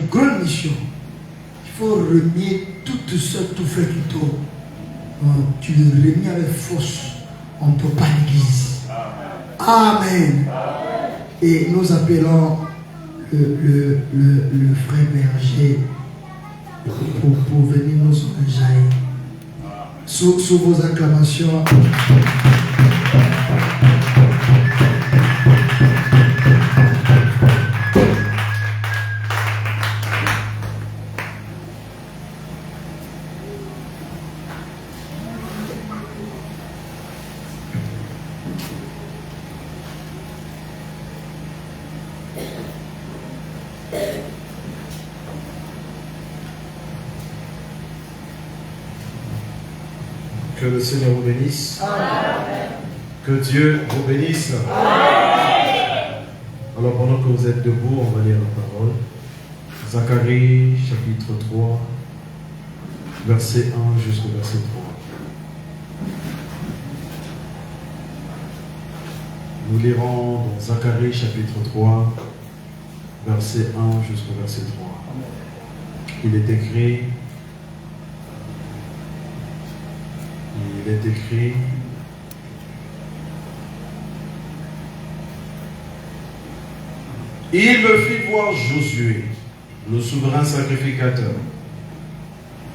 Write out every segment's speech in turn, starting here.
une grande mission. Il faut renier toute seule, tout fait qui tourne. Tu le renies avec force. On ne peut pas l'église. Amen. Et nous appelons le frère berger pour venir nous enjailler. Sous vos acclamations. Que le Seigneur vous bénisse. Amen. Que Dieu vous bénisse. Amen. Alors pendant que vous êtes debout, on va lire la parole. Zacharie chapitre 3, verset 1 jusqu'au verset 3. Nous lirons dans Zacharie chapitre 3, verset 1 jusqu'au verset 3. Il est écrit... Il est écrit, il me fit voir Josué, le souverain sacrificateur,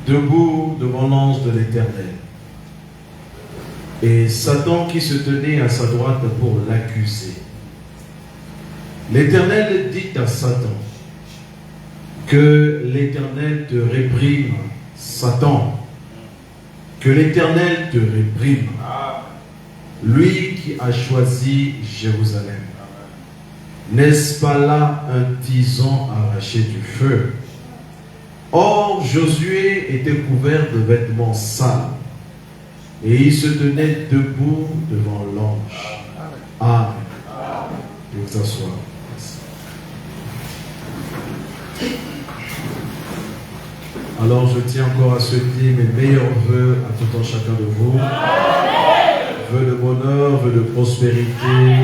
debout devant l'ange de l'Éternel, et Satan qui se tenait à sa droite pour l'accuser. L'Éternel dit à Satan, que l'Éternel te réprime, Satan. Que l'Éternel te réprime, lui qui a choisi Jérusalem. N'est-ce pas là un tison arraché du feu? Or, Josué était couvert de vêtements sales, et il se tenait debout devant l'ange. Amen. Vous vous asseoir. Alors je tiens encore à souhaiter mes meilleurs vœux à tout un chacun de vous. Vœux de bonheur, vœux de prospérité,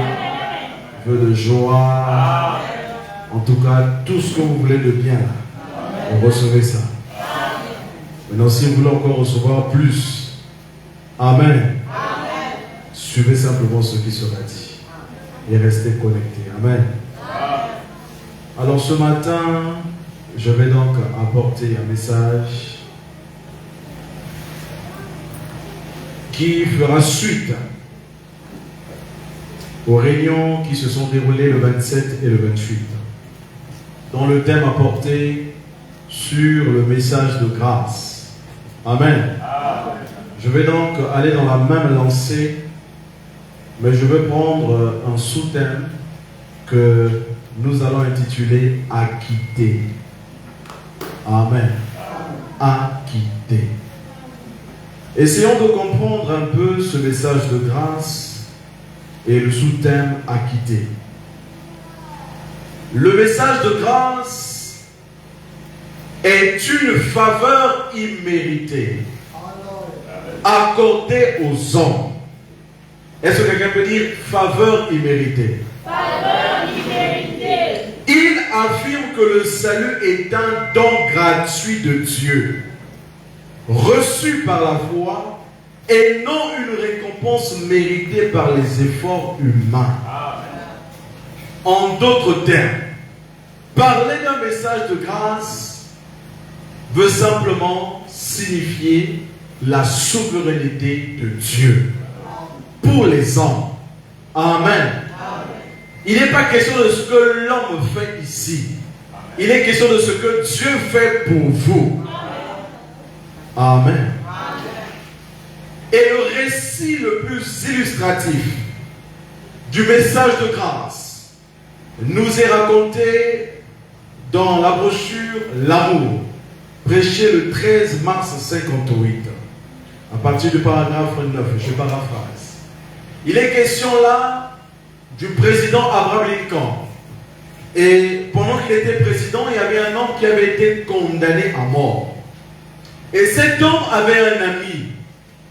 vœux de joie. En tout cas, tout ce que vous voulez de bien, vous recevez ça. Maintenant, si vous voulez encore recevoir plus, Amen. Suivez simplement ce qui sera dit et restez connectés. Amen. Alors ce matin, je vais donc apporter un message qui fera suite aux réunions qui se sont déroulées le 27 et le 28, dont le thème apporté sur le message de grâce. Amen. Je vais donc aller dans la même lancée, mais je vais prendre un sous-thème que nous allons intituler « Acquitté ». Amen. Acquitté. Essayons de comprendre un peu ce message de grâce et le sous-thème acquitté. Le message de grâce est une faveur imméritée accordée aux hommes. Est-ce que quelqu'un peut dire faveur imméritée? Faveur imméritée. Il affirme que le salut est un don gratuit de Dieu, reçu par la foi et non une récompense méritée par les efforts humains. En d'autres termes, parler d'un message de grâce veut simplement signifier la souveraineté de Dieu pour les hommes. Amen. Il n'est pas question de ce que l'homme fait ici. Il est question de ce que Dieu fait pour vous. Amen. Et le récit le plus illustratif du message de grâce nous est raconté dans la brochure L'amour, prêchée le 13 mars 58, à partir du paragraphe 9, je paraphrase. Il est question là du président Abraham Lincoln. Et pendant qu'il était président, il y avait un homme qui avait été condamné à mort. Et cet homme avait un ami.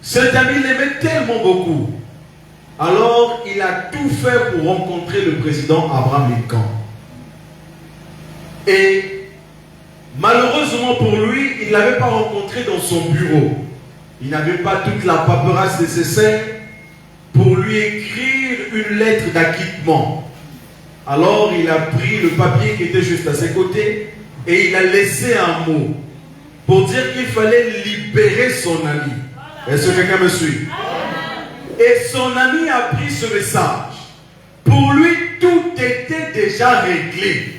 Cet ami l'aimait tellement beaucoup. Alors, il a tout fait pour rencontrer le président Abraham Lincoln. Et malheureusement pour lui, il ne l'avait pas rencontré dans son bureau. Il n'avait pas toute la paperasse nécessaire pour lui écrire une lettre d'acquittement. Alors il a pris le papier qui était juste à ses côtés et il a laissé un mot pour dire qu'il fallait libérer son ami. Est-ce que quelqu'un me suit? Et son ami a pris ce message. Pour lui, tout était déjà réglé.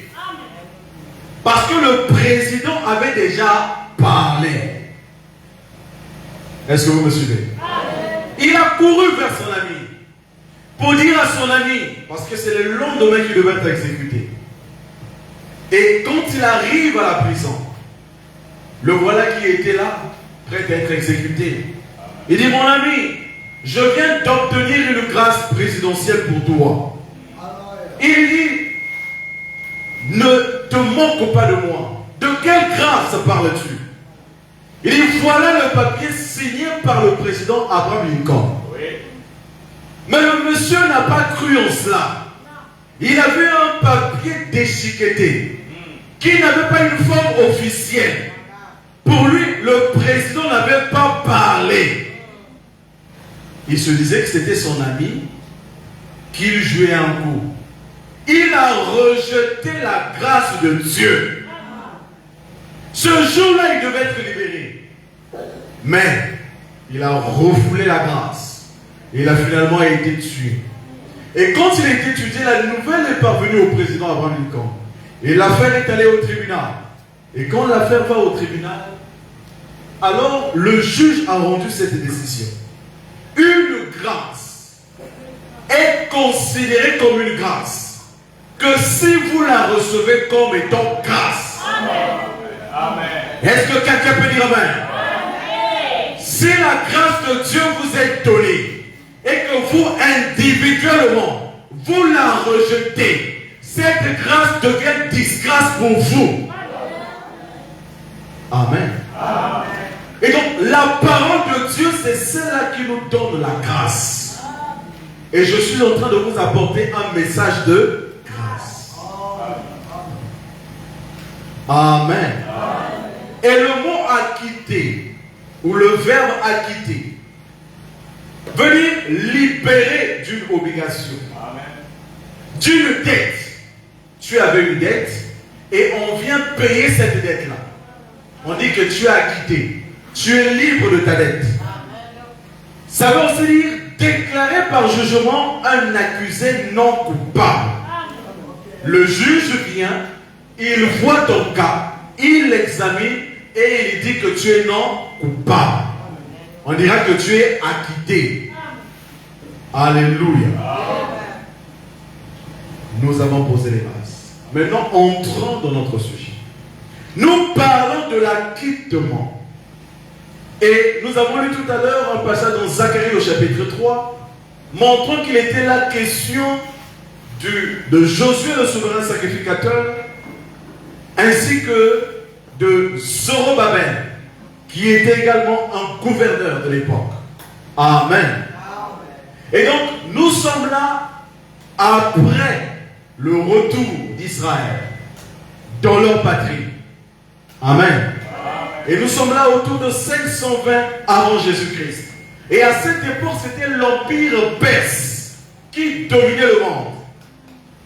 Parce que le président avait déjà parlé. Est-ce que vous me suivez? Il a couru vers son ami pour dire à son ami, parce que c'est le lendemain qu'il devait être exécuté. Et quand il arrive à la prison, le voilà qui était là, prêt à être exécuté. Il dit, mon ami, je viens d'obtenir une grâce présidentielle pour toi. Il dit, ne te moque pas de moi. De quelle grâce parles-tu? Il dit, voilà le papier signé par le président Abraham Lincoln. Oui. Mais le monsieur n'a pas cru en cela. Il avait un papier déchiqueté qui n'avait pas une forme officielle. Pour lui, le président n'avait pas parlé. Il se disait que c'était son ami, qu'il jouait un coup. Il a rejeté la grâce de Dieu. Ce jour-là, il devait être libéré. Mais il a refoulé la grâce. Il a finalement été tué. Et quand il a été tué, la nouvelle est parvenue au président Abraham Lincoln. Et l'affaire est allée au tribunal. Et quand l'affaire va au tribunal, alors le juge a rendu cette décision. Une grâce est considérée comme une grâce que si vous la recevez comme étant grâce. Amen. Est-ce que quelqu'un peut dire amen? Si la grâce de Dieu vous est donnée et que vous individuellement vous la rejetez, cette grâce devient disgrâce pour vous. Amen. Et donc la parole de Dieu, c'est celle-là qui nous donne la grâce. Et je suis en train de vous apporter un message de grâce. Amen. Et le mot acquitter, ou le verbe acquitter, veut dire libérer d'une obligation, d'une dette. Tu avais une dette et on vient payer cette dette-là. On dit que tu as acquitté. Tu es libre de ta dette. Ça veut aussi dire déclarer par jugement un accusé non coupable. Le juge vient, il voit ton cas, il l'examine et il dit que tu es non coupable. On dira que tu es acquitté. Alléluia. Nous avons posé les bases. Maintenant, entrons dans notre sujet. Nous parlons de l'acquittement. Et nous avons lu tout à l'heure un passage dans Zacharie au chapitre 3, montrant qu'il était la question de Josué le souverain sacrificateur, ainsi que de Zorobabel, qui était également un gouverneur de l'époque. Amen. Et donc, nous sommes là après le retour d'Israël dans leur patrie. Amen. Et nous sommes là autour de 520 avant Jésus-Christ. Et à cette époque, c'était l'empire perse qui dominait le monde.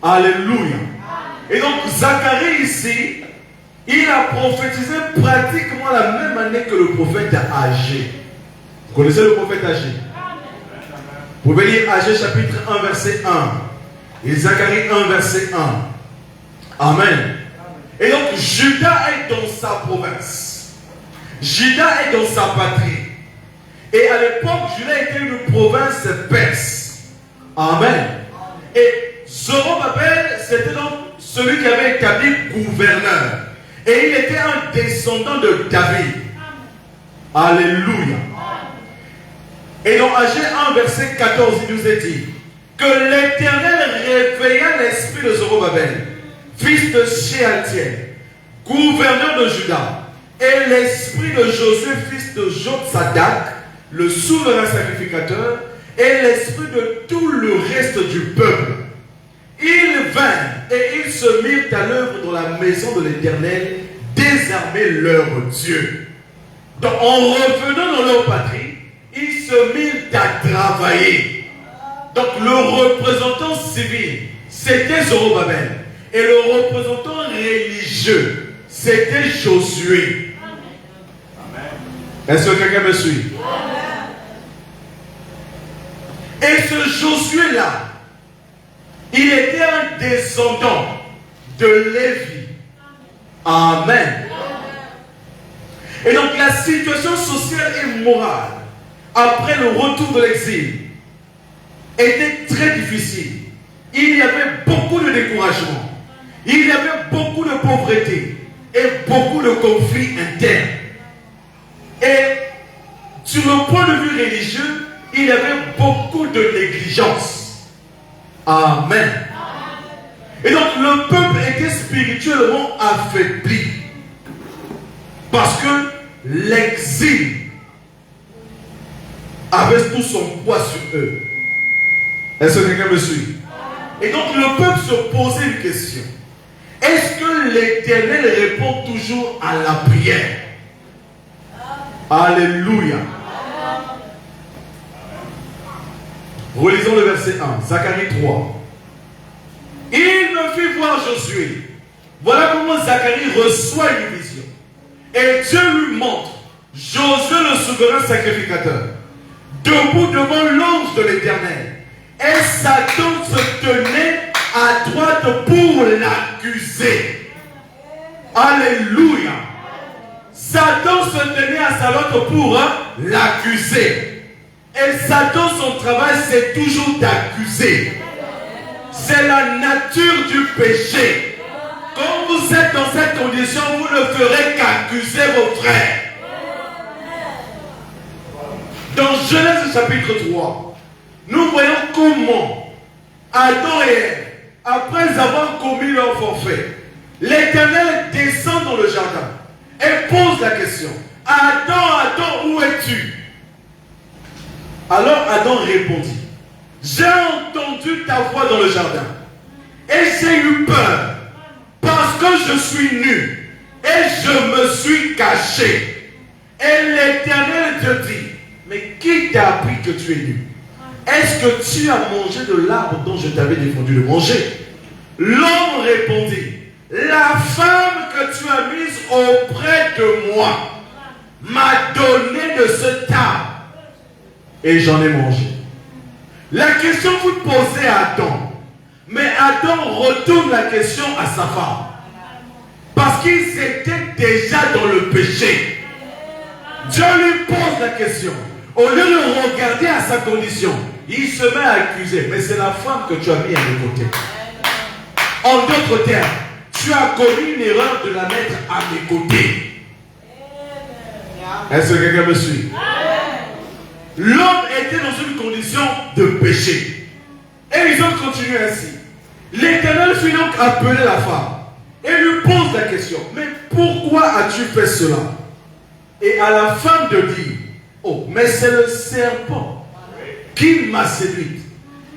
Alléluia. Et donc, Zacharie ici, il a prophétisé pratiquement la même année que le prophète Agé. Vous connaissez le prophète Agé? Vous pouvez lire Agé chapitre 1, verset 1. Et Zacharie 1, verset 1. Amen. Et donc, Juda est dans sa province. Juda est dans sa patrie. Et à l'époque, Juda était une province perse. Amen. Et Zorobabel, c'était donc celui qui avait établi gouverneur. Et il était un descendant de David. Alléluia. Et dans Agé 1, verset 14, il nous est dit que l'Éternel réveilla l'esprit de Zorobabel, fils de Shealtiel, gouverneur de Juda, et l'esprit de Josué, fils de Jotsadak, le souverain sacrificateur, et l'esprit de tout le reste du peuple. Ils vinrent et ils se mirent à l'œuvre dans la maison de l'Éternel dès armées leur Dieu. Donc en revenant dans leur patrie, ils se mirent à travailler. Donc le représentant civil, c'était Zorobabel. Et le représentant religieux, c'était Josué. Est-ce que quelqu'un me suit? Et ce Josué-là, il était un descendant de Lévi. Amen. Et donc la situation sociale et morale, après le retour de l'exil, était très difficile. Il y avait beaucoup de découragement. Il y avait beaucoup de pauvreté et beaucoup de conflits internes. Et sur le point de vue religieux, il y avait beaucoup de négligence. Amen. Et donc le peuple était spirituellement affaibli. Parce que l'exil avait tout son poids sur eux. Est-ce que quelqu'un me suit? Et donc le peuple se posait une question. Est-ce que l'Éternel répond toujours à la prière? Alléluia. Relisons le verset 1, Zacharie 3. Il me fit voir Josué. Voilà comment Zacharie reçoit une vision. Et Dieu lui montre Josué le souverain sacrificateur, debout devant l'ange de l'Éternel. Et Satan se tenait à droite pour l'accuser. Alléluia. Satan se tenait à sa droite pour l'accuser. Et Satan, son travail, c'est toujours d'accuser. C'est la nature du péché. Quand vous êtes dans cette condition, vous ne ferez qu'accuser vos frères. Dans Genèse chapitre 3, nous voyons comment Adam et Ève, après avoir commis leur forfait, l'Éternel descend dans le jardin et pose la question. Adam, Adam, où es-tu? Alors Adam répondit, j'ai entendu ta voix dans le jardin et j'ai eu peur parce que je suis nu et je me suis caché. Et l'Éternel te dit, mais qui t'a appris que tu es nu? Est-ce que tu as mangé de l'arbre dont je t'avais défendu de manger? L'homme répondit, la femme que tu as mise auprès de moi m'a donné de cet arbre et j'en ai mangé. La question que vous posez à Adam, mais Adam retourne la question à sa femme. Parce qu'ils étaient déjà dans le péché. Dieu lui pose la question. Au lieu de regarder à sa condition, il se met à accuser. Mais c'est la femme que tu as mis à mes côtés. En d'autres termes, tu as commis une erreur de la mettre à mes côtés. Est-ce que quelqu'un me suit? L'homme était dans une condition de péché. Et ils ont continué ainsi. L'Éternel fit donc appeler la femme et lui pose la question. Mais pourquoi as-tu fait cela? Et à la femme de dire, oh, mais c'est le serpent qui m'a séduite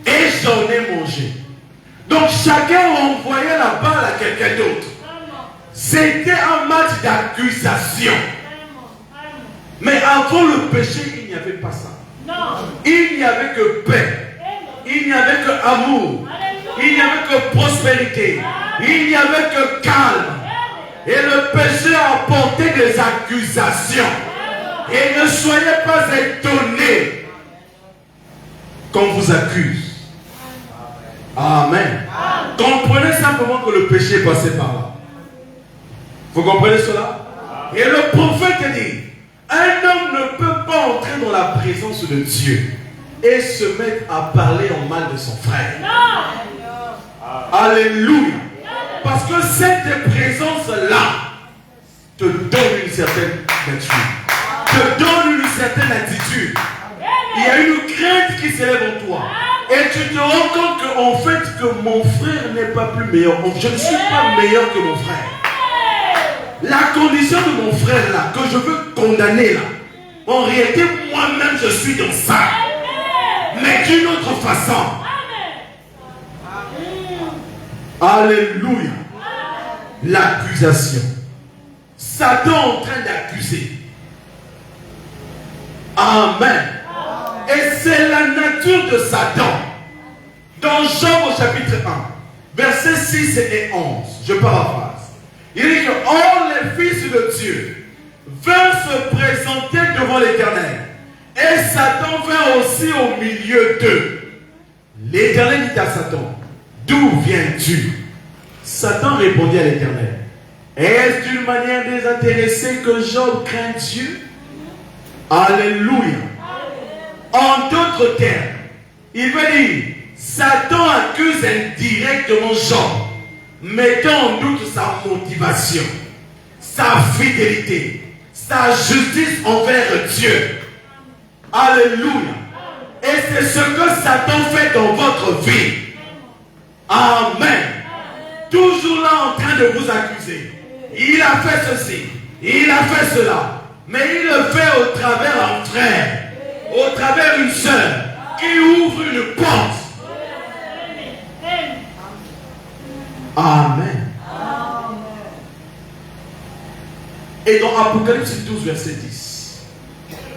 et j'en ai mangé. Donc chacun renvoyait la balle à quelqu'un d'autre. C'était un match d'accusation. Mais avant le péché, il n'y avait pas ça. Il n'y avait que paix. Il n'y avait que amour. Il n'y avait que prospérité. Il n'y avait que calme. Et le péché a apporté des accusations. Et ne soyez pas étonnés qu'on vous accuse. Amen. Comprenez simplement que le péché est passé par là. Vous comprenez cela? Et le prophète dit, un homme ne peut pas entrer dans la présence de Dieu et se mettre à parler en mal de son frère. Alléluia. Parce que cette présence-là te donne une certaine nature, te donne une certaine attitude. Il y a une crainte qui s'élève en toi. Et tu te rends compte qu'en fait, que mon frère n'est pas plus meilleur. Je ne suis pas meilleur que mon frère. La condition de mon frère là, que je veux condamner là, en réalité, moi-même, je suis dans ça. Mais d'une autre façon. Alléluia. L'accusation. Satan est en train d'accuser. Amen. Et c'est la nature de Satan. Dans Job au chapitre 1, versets 6 et 11, je paraphrase. Il dit que or les fils de Dieu vinrent se présenter devant l'Éternel. Et Satan vint aussi au milieu d'eux. L'Éternel dit à Satan, d'où viens-tu? Satan répondit à l'Éternel, est-ce d'une manière désintéressée que Job craint Dieu? Alléluia. En d'autres termes, il veut dire, Satan accuse indirectement Job, mettant en doute sa motivation, sa fidélité, sa justice envers Dieu. Alléluia. Et c'est ce que Satan fait dans votre vie. Amen. Toujours là en train de vous accuser. Il a fait ceci, il a fait cela. Mais il le fait au travers un frère, au travers une sœur qui ouvre une porte. Amen. Et dans Apocalypse 12, verset 10,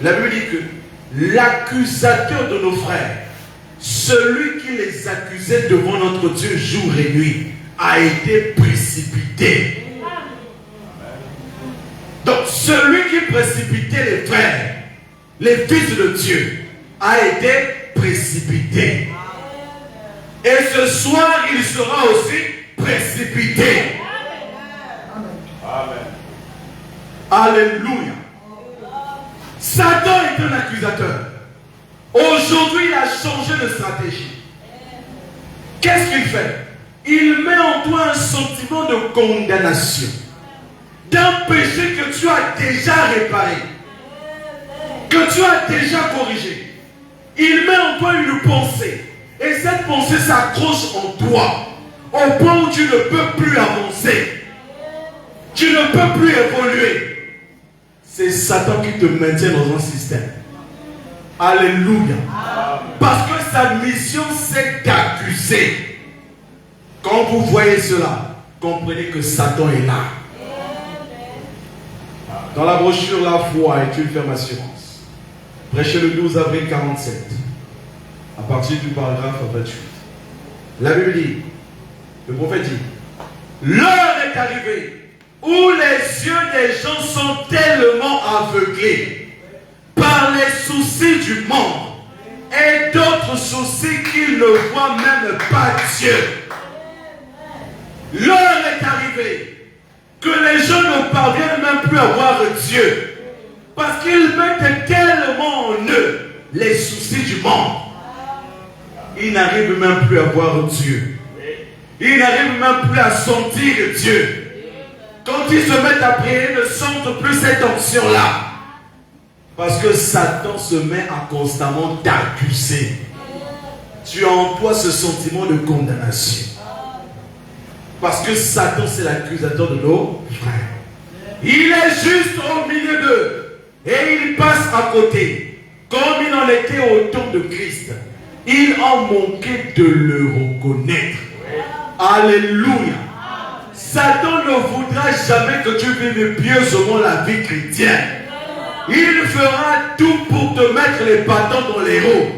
la Bible dit que l'accusateur de nos frères, celui qui les accusait devant notre Dieu jour et nuit, a été précipité. Donc celui qui précipitait les frères, les fils de Dieu, a été précipité. Et ce soir, il sera aussi précipité. Amen. Alléluia. Satan est un accusateur. Aujourd'hui, il a changé de stratégie. Qu'est-ce qu'il fait? Il met en toi un sentiment de condamnation, d'un péché que tu as déjà réparé, que tu as déjà corrigé. Il met en toi une pensée, et cette pensée s'accroche en toi, au point où tu ne peux plus avancer, tu ne peux plus évoluer. C'est Satan qui te maintient dans un système. Alléluia. Parce que sa mission, c'est d'accuser. Quand vous voyez cela, comprenez que Satan est là. Dans la brochure La foi est une ferme assurance, prêché le 12 avril 47, à partir du paragraphe 28. La Bible dit, le prophète dit, l'heure est arrivée où les yeux des gens sont tellement aveuglés par les soucis du monde et d'autres soucis qu'ils ne voient même pas Dieu. L'heure est arrivée que les gens ne parviennent même plus à voir Dieu, parce qu'ils mettent tellement en eux les soucis du monde. Ils n'arrivent même plus à voir Dieu. Ils n'arrivent même plus à sentir Dieu. Quand ils se mettent à prier, ils ne sentent plus cette onction-là. Parce que Satan se met à constamment t'accuser. Tu as en toi ce sentiment de condamnation. Parce que Satan, c'est l'accusateur de nos frères. Il est juste au milieu d'eux. Et il passe à côté. Comme il en était au temps de Christ. Il en manquait de le reconnaître. Alléluia. Satan ne voudra jamais que tu vives pieusement la vie chrétienne. Il fera tout pour te mettre les bâtons dans les roues.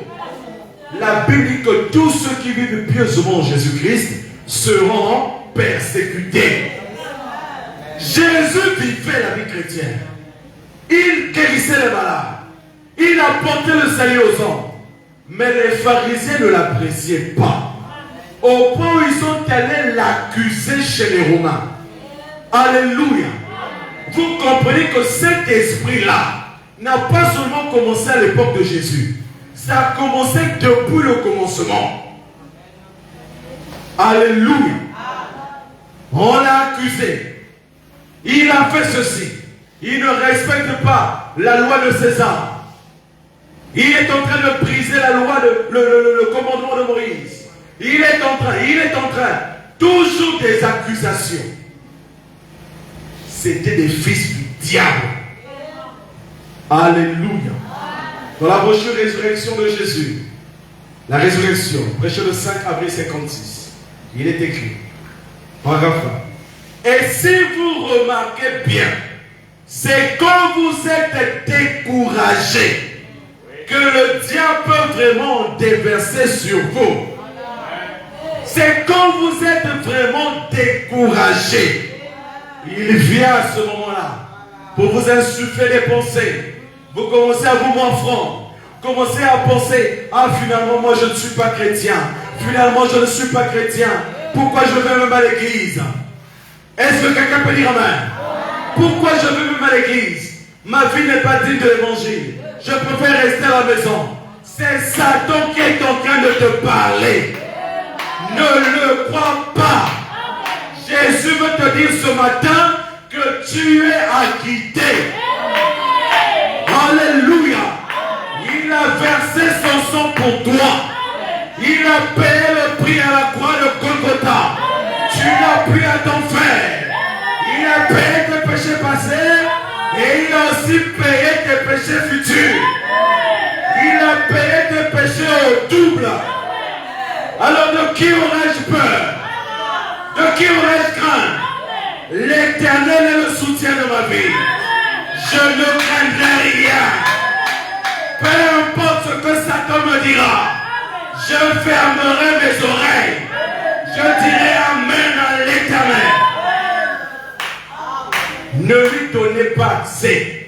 La Bible dit que tous ceux qui vivent pieusement en Jésus-Christ seront persécutés. Jésus vivait la vie chrétienne. Il guérissait les malades. Il apportait le salut aux hommes. Mais les pharisiens ne l'appréciaient pas. Au point où ils sont allés l'accuser chez les Romains. Alléluia. Vous comprenez que cet esprit-là n'a pas seulement commencé à l'époque de Jésus. Ça a commencé depuis le commencement. Alléluia. On l'a accusé. Il a fait ceci. Il ne respecte pas la loi de César. Il est en train de briser la loi, le commandement de Moïse. Il est en train, toujours des accusations. C'était des fils du diable. Alléluia. Dans la brochure Résurrection de Jésus, la résurrection, prêché le 5 avril 56, il est écrit, paragraphe 1. Et si vous remarquez bien, C'est quand vous êtes découragé que le diable peut vraiment déverser sur vous. C'est quand vous êtes vraiment découragé, il vient à ce moment-là pour vous insuffler des pensées. Vous commencez à vous morfondre. Commencez à penser, ah finalement moi je ne suis pas chrétien. Finalement je ne suis pas chrétien. Pourquoi je vais même à l'église? Est-ce que quelqu'un peut dire amen? Pourquoi je vais même à l'église? Ma vie n'est pas digne de l'évangile. Je préfère rester à la maison. C'est Satan qui est en train de te parler. Ne le crois pas. Jésus veut te dire ce matin que tu es acquitté. Alléluia. Il a versé son sang pour toi. Il a payé le prix à la croix de Golgotha. Tu n'as plus à t'en faire. Il a payé tes péchés passés et il a aussi payé tes péchés futurs. Il a payé tes péchés au double. Alors de qui aurais-je peur? De qui aurais-je crainte? L'Éternel est le soutien de ma vie. Je ne craindrai rien. Peu importe ce que Satan me dira, je fermerai mes oreilles. Je dirai Amen à l'Éternel. Ne lui donnez pas accès.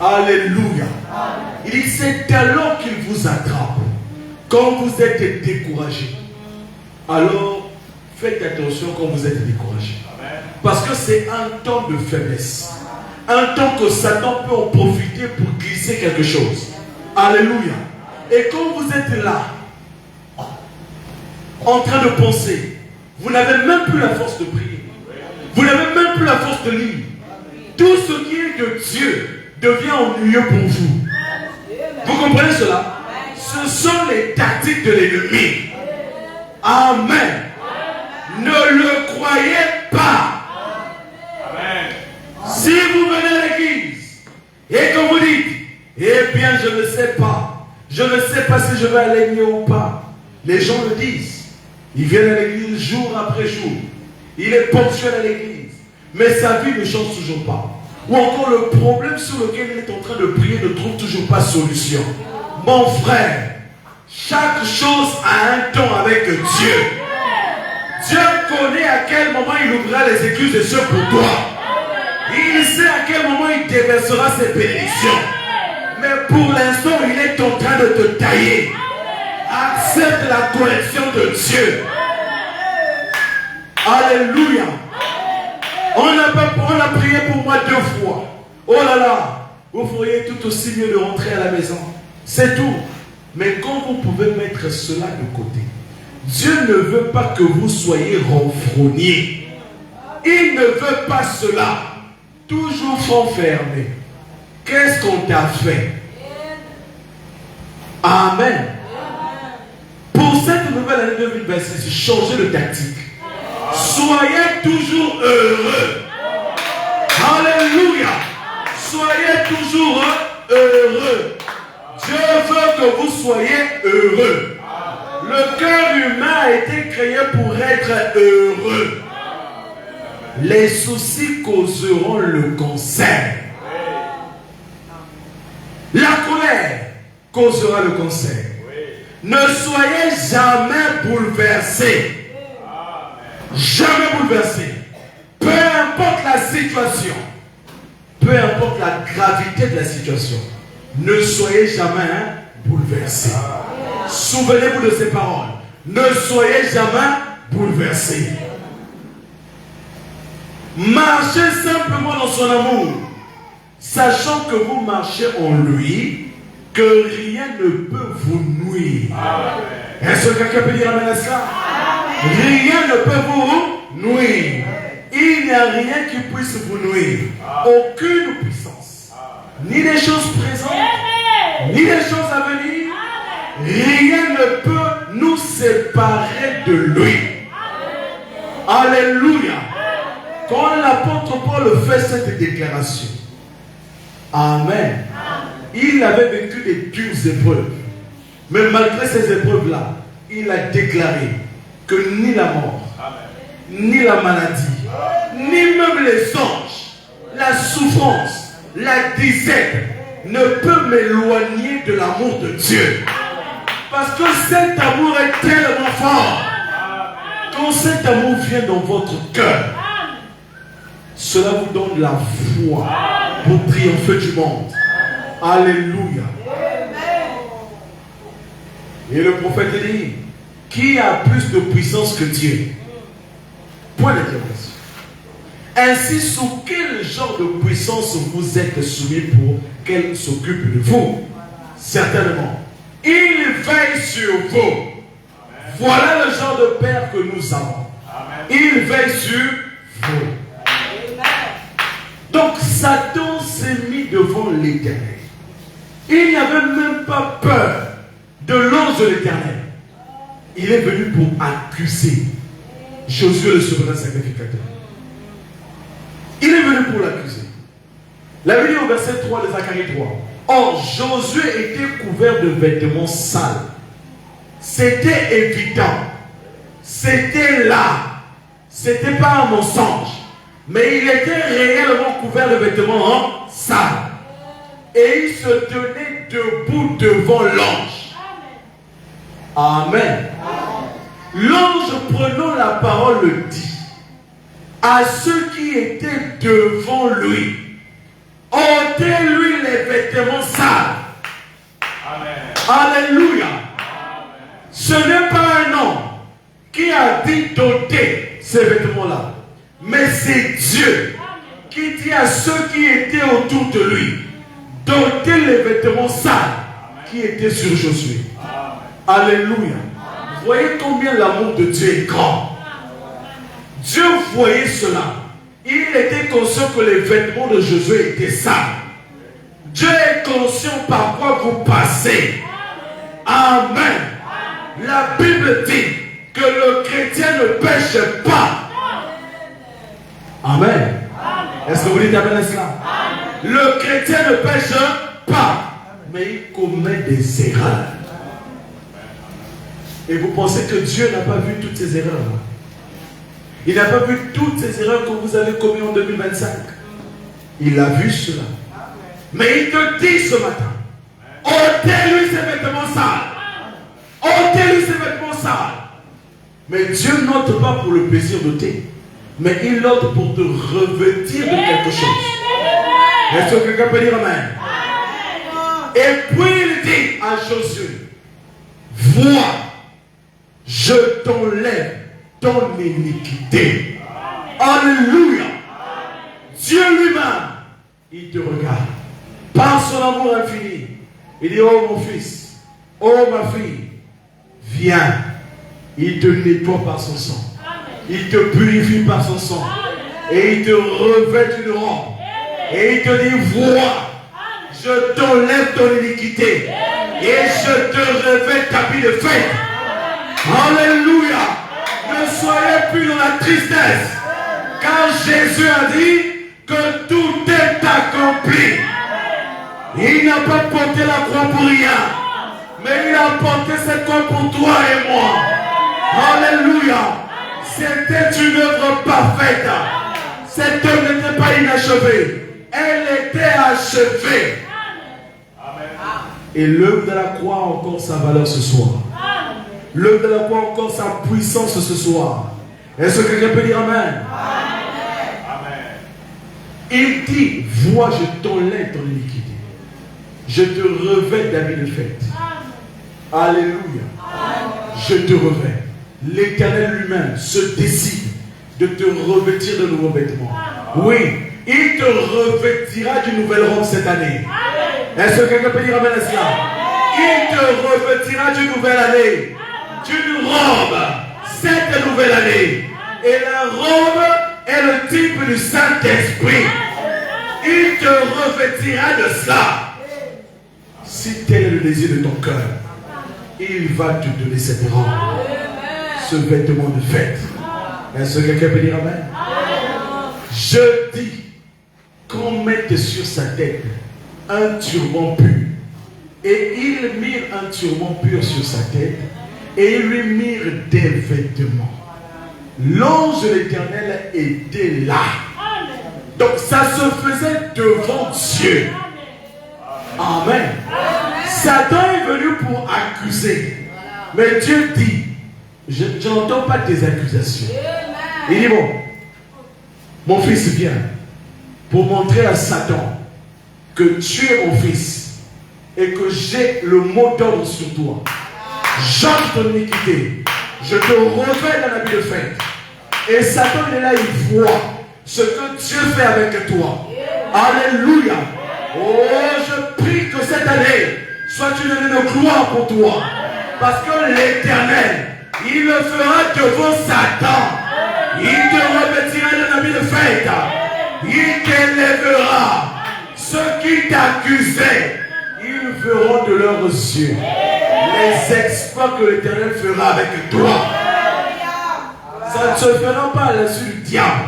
Alléluia. Il dit c'est alors qu'il vous attrape. Quand vous êtes découragé, alors faites attention quand vous êtes découragé. Parce que c'est un temps de faiblesse. Un temps que Satan peut en profiter pour glisser quelque chose. Alléluia. Et quand vous êtes là, en train de penser, vous n'avez même plus la force de prier. Vous n'avez même plus la force de lire. Tout ce qui est de Dieu devient ennuyeux pour vous. Vous comprenez cela? Ce sont les tactiques de l'ennemi. Amen. Ne le croyez pas. Amen. Si vous venez à l'église et que vous dites, eh bien je ne sais pas. Je ne sais pas si je vais aller mieux ou pas. Les gens le disent. Ils viennent à l'église jour après jour. Il est ponctuel à l'église. Mais sa vie ne change toujours pas. Ou encore le problème sur lequel il est en train de prier ne trouve toujours pas solution. Mon frère, chaque chose a un temps avec Dieu. Dieu connaît à quel moment il ouvrira les écluses des cieux pour toi. Il sait à quel moment il déversera ses bénédictions. Mais pour l'instant, il est en train de te tailler. Accepte la correction de Dieu. Alléluia. On a prié pour moi 2 fois. Oh là là, vous feriez tout aussi mieux de rentrer à la maison. C'est tout. Mais quand vous pouvez mettre cela de côté, Dieu ne veut pas que vous soyez renfrogné. Il ne veut pas cela. Toujours front fermé. Qu'est-ce qu'on t'a fait? Amen. Pour cette nouvelle année 2026, changez de tactique. Soyez toujours heureux. Alléluia. Soyez toujours heureux. Dieu veut que vous soyez heureux. Le cœur humain a été créé pour être heureux. Les soucis causeront le cancer. La colère causera le cancer. Ne soyez jamais bouleversés. Jamais bouleversés. Peu importe la situation, peu importe la gravité de la situation, ne soyez jamais bouleversés. Souvenez-vous de ces paroles. Ne soyez jamais bouleversés. Marchez simplement dans son amour, sachant que vous marchez en lui, que rien ne peut vous nuire. Est-ce que quelqu'un peut dire amen à cela? Rien ne peut vous nuire. Il n'y a rien qui puisse vous nuire. Aucune puissance. Ni les choses présentes, ni les choses à venir. Rien ne peut nous séparer de lui. Alléluia. Quand l'apôtre Paul fait cette déclaration, amen, il avait vécu des dures épreuves. Mais malgré ces épreuves-là, il a déclaré que ni la mort, ni la maladie, ni même les anges, la la souffrance, la disette ne peut m'éloigner de l'amour de Dieu. Parce que cet amour est tellement fort. Quand cet amour vient dans votre cœur, cela vous donne la foi pour triompher du monde. Alléluia. Et le prophète dit, qui a plus de puissance que Dieu? Point d'interrogation. Ainsi, sous quel genre de puissance vous êtes soumis pour qu'elle s'occupe de vous? Certainement. Il veille sur vous. Voilà le genre de Père que nous avons. Il veille sur vous. Donc Satan s'est mis devant l'Éternel. Il n'avait même pas peur de l'ange de l'Éternel. Il est venu pour accuser Josué le souverain sacrificateur. Il est venu pour l'accuser. La Bible dit au verset 3 de Zacharie 3. Or, Josué était couvert de vêtements sales. C'était évident. C'était là. C'était pas un mensonge. Mais il était réellement couvert de vêtements sales. Et il se tenait debout devant l'ange. Amen. L'ange prenant la parole le dit à ceux qui étaient devant lui, ôtez-lui les vêtements sales. Amen. Alléluia. Ce n'est pas un homme qui a dit d'ôter ces vêtements-là, mais c'est Dieu qui dit à ceux qui étaient autour de lui d'ôter les vêtements sales qui étaient sur Josué. Alléluia. Vous voyez combien l'amour de Dieu est grand. Dieu voyait cela. Il était conscient que les vêtements de Josué étaient sales. Dieu est conscient par quoi vous passez. Amen. La Bible dit que le chrétien ne pêche pas. Amen. Est-ce que vous dites amen à cela? Le chrétien ne pêche pas, mais il commet des erreurs. Et vous pensez que Dieu n'a pas vu toutes ces erreurs? Il n'a pas vu toutes ces erreurs que vous avez commises en 2025. Il a vu cela. Mais il te dit ce matin, ôtez-lui ses vêtements sales. Ôtez-lui ses vêtements sales. Mais Dieu n'ôte pas pour le plaisir d'ôter, mais il ôte pour te revêtir de quelque chose. Est-ce que quelqu'un peut dire amen? Et puis il dit à Josué, vois, je t'enlève ton iniquité. Alléluia. Dieu lui-même, il te regarde par son amour infini. Il dit, oh mon fils, oh ma fille, viens. Il te nettoie par son sang. Il te purifie par son sang. Et il te revêt une robe. Et il te dit, vois, je t'enlève ton iniquité. Et je te revêt ta vie de fête. Alléluia. Ne soyez plus dans la tristesse. Car Jésus a dit que tout est accompli. Il n'a pas porté la croix pour rien. Mais il a porté cette croix pour toi et moi. Alléluia. C'était une œuvre parfaite. Cette œuvre n'était pas inachevée. Elle était achevée. Et l'œuvre de la croix a encore sa valeur ce soir. L'œuvre de la croix a encore sa puissance ce soir. Est-ce que quelqu'un peut dire amen? Amen. Il dit, vois, je t'enlève ton iniquité. Je te revêt d'habits de fête. Alléluia. Je te revêt. L'Éternel lui-même se décide de te revêtir de nouveaux vêtements. Oui, il te revêtira d'une nouvelle robe cette année. Est-ce que quelqu'un peut dire amen à cela? Il te revêtira d'une nouvelle année, d'une robe cette nouvelle année. Et la robe est le type du Saint-Esprit. Il te revêtira de cela. Si tel est le désir de ton cœur, il va te donner cette robe, ce vêtement de fête. Est-ce que quelqu'un peut dire amen? Je dis qu'on mette sur sa tête un turban pur. Et ils mirent un turban pur sur sa tête et ils lui mirent des vêtements. L'ange de l'Éternel était là. Donc ça se faisait devant Dieu. Amen. Satan est venu pour accuser. Mais Dieu dit, je n'entends pas tes accusations. Il dit, bon, mon fils vient pour montrer à Satan que tu es mon fils et que j'ai le mot d'ordre sur toi. J'entre ton iniquité. Je te revêt dans l'habit de fête. Et Satan il est là, il voit ce que Dieu fait avec toi. Alléluia. Oh, je prie que cette année soit une année de gloire pour toi. Parce que l'Éternel, il le fera devant Satan. Il te revêtira dans l'habit de fête. Il t'élèvera. Ceux qui t'accusaient, ils verront de leurs yeux les exploits que l'Éternel fera avec toi. Ça ne se fera pas à l'insu du diable.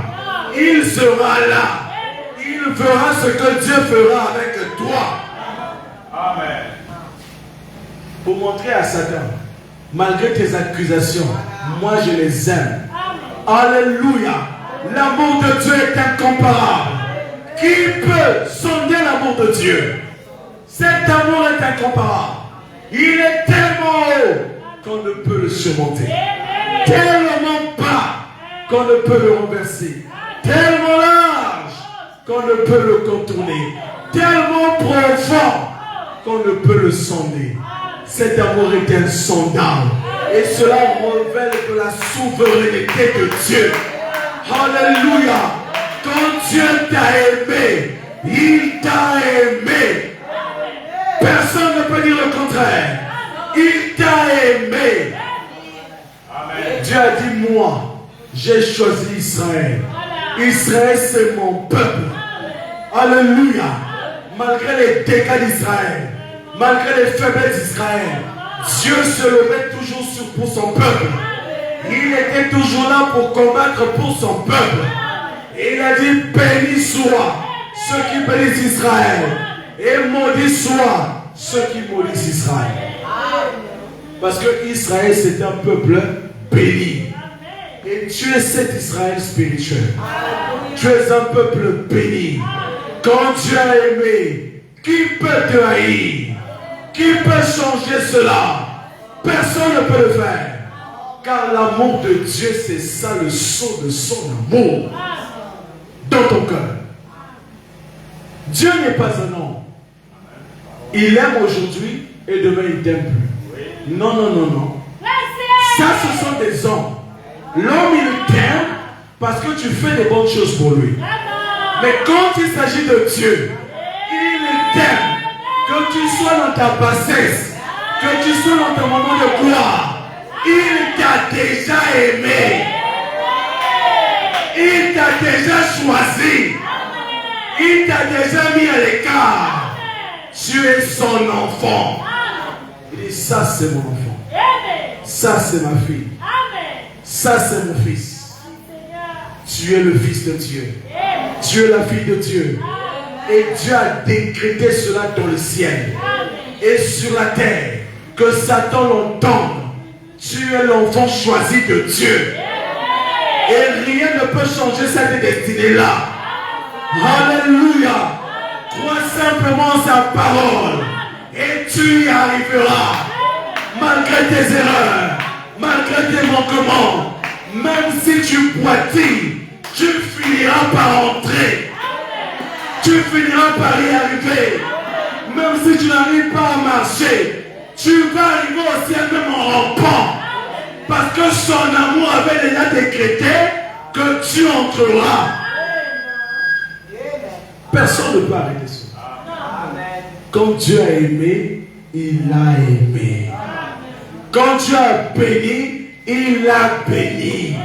Il sera là. Il fera ce que Dieu fera avec toi. Amen. Pour montrer à Satan, malgré tes accusations, moi je les aime. Alléluia. L'amour de Dieu est incomparable. Qui peut sonder l'amour de Dieu? Cet amour est incomparable. Il est tellement haut qu'on ne peut le surmonter. Tellement bas qu'on ne peut le renverser. Tellement large qu'on ne peut le contourner. Tellement profond qu'on ne peut le sonder. Cet amour est insondable. Et cela révèle de la souveraineté de Dieu. Alléluia. Quand Dieu t'a aimé, il t'a aimé. Personne ne peut dire le contraire. Il t'a aimé. Amen. Dieu a dit, moi, j'ai choisi Israël. Israël, c'est mon peuple. Alléluia. Malgré les dégâts d'Israël, malgré les faiblesses d'Israël, Dieu se levait toujours pour son peuple. Il était toujours là pour combattre pour son peuple. Et il a dit, béni soit ceux qui bénissent Israël. Et maudit soit ceux qui maudissent Israël. Parce que Israël, c'est un peuple béni. Et tu es cet Israël spirituel. Tu es un peuple béni. Quand Dieu a aimé, qui peut te haïr? Qui peut changer cela? Personne ne peut le faire. Car l'amour de Dieu, c'est ça le sceau de son amour dans ton cœur. Dieu n'est pas un homme. Il aime aujourd'hui et demain il t'aime plus. Non, non, non, non. Ça, ce sont des hommes. L'homme, il t'aime parce que tu fais des bonnes choses pour lui. Mais quand il s'agit de Dieu, il t'aime. Que tu sois dans ta bassesse, que tu sois dans ton moment de gloire, il t'a déjà aimé. Il t'a déjà choisi. Il t'a déjà mis à l'écart. Tu es son enfant. Il dit, ça c'est mon enfant. Ça c'est ma fille. Ça c'est mon fils. Tu es le fils de Dieu. Tu es la fille de Dieu. Et Dieu a décrété cela dans le ciel et sur la terre. Que Satan l'entende. Tu es l'enfant choisi de Dieu. Et rien ne peut changer cette destinée-là. Alléluia. Crois simplement sa parole. Et tu y arriveras. Malgré tes erreurs. Malgré tes manquements. Même si tu boitilles, tu finiras par entrer. Tu finiras par y arriver. Même si tu n'arrives pas à marcher, tu vas arriver au ciel même en rampant. Parce que son amour avait déjà décrété que tu entreras. Personne ne peut arrêter cela. Quand Dieu a aimé, il a aimé. Quand Dieu a béni, il a béni.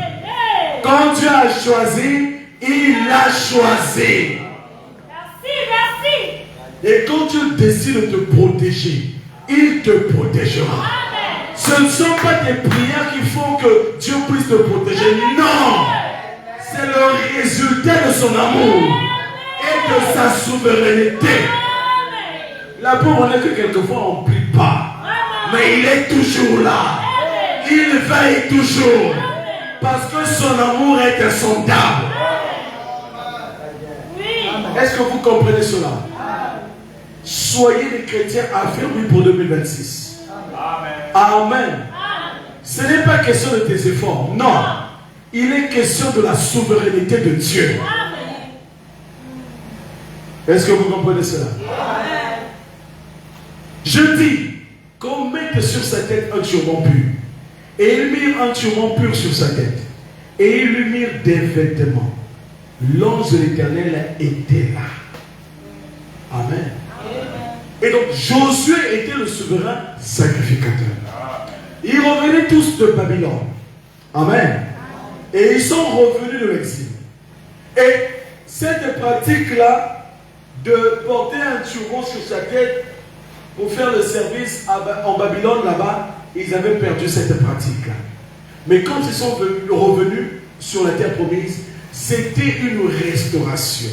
Quand Dieu a choisi, il a choisi. Et quand Dieu décide de te protéger, il te protégera. Ce ne sont pas des prières qui font que Dieu puisse te protéger. Non! C'est le résultat de son amour et de sa souveraineté. La pauvre est que quelquefois on ne prie pas. Mais il est toujours là. Il veille toujours. Parce que son amour est insondable. Est-ce que vous comprenez cela? Soyez des chrétiens affirmés pour 2026. Amen. Ce n'est pas question de tes efforts. Non. Il est question de la souveraineté de Dieu. Est-ce que vous comprenez cela? Je dis qu'on mette sur sa tête un turban pur. Et ils mirent un turban pur sur sa tête. Et ils lui mirent des vêtements. L'ange de l'Éternel était là. Amen. Et donc Josué était le souverain sacrificateur. Ils revenaient tous de Babylone. Amen. Et ils sont revenus de l'exil. Et cette pratique-là, de porter un turban sur sa tête pour faire le service en Babylone là-bas, ils avaient perdu cette pratique-là. Mais quand ils sont revenus sur la terre promise, c'était une restauration.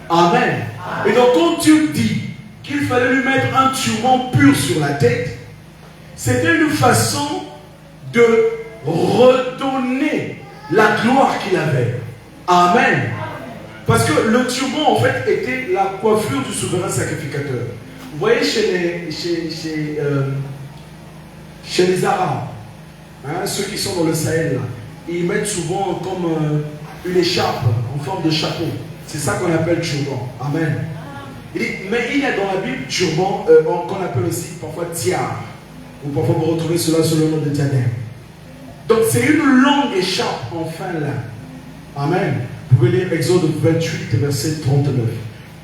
Amen. Et donc quand Dieu dit qu'il fallait lui mettre un turban pur sur la tête, c'était une façon de redonner la gloire qu'il avait. Amen. Parce que le turban en fait était la coiffure du souverain sacrificateur. Vous voyez chez les Arabes, hein, ceux qui sont dans le Sahel, là, ils mettent souvent comme une écharpe en forme de chapeau. C'est ça qu'on appelle turban. Amen. Mais il y a dans la Bible turban qu'on appelle aussi parfois tiare. Ou parfois vous retrouvez cela sur le nom de diadème. Donc c'est une longue écharpe en fin lin. Amen. Vous pouvez lire Exode 28, verset 39.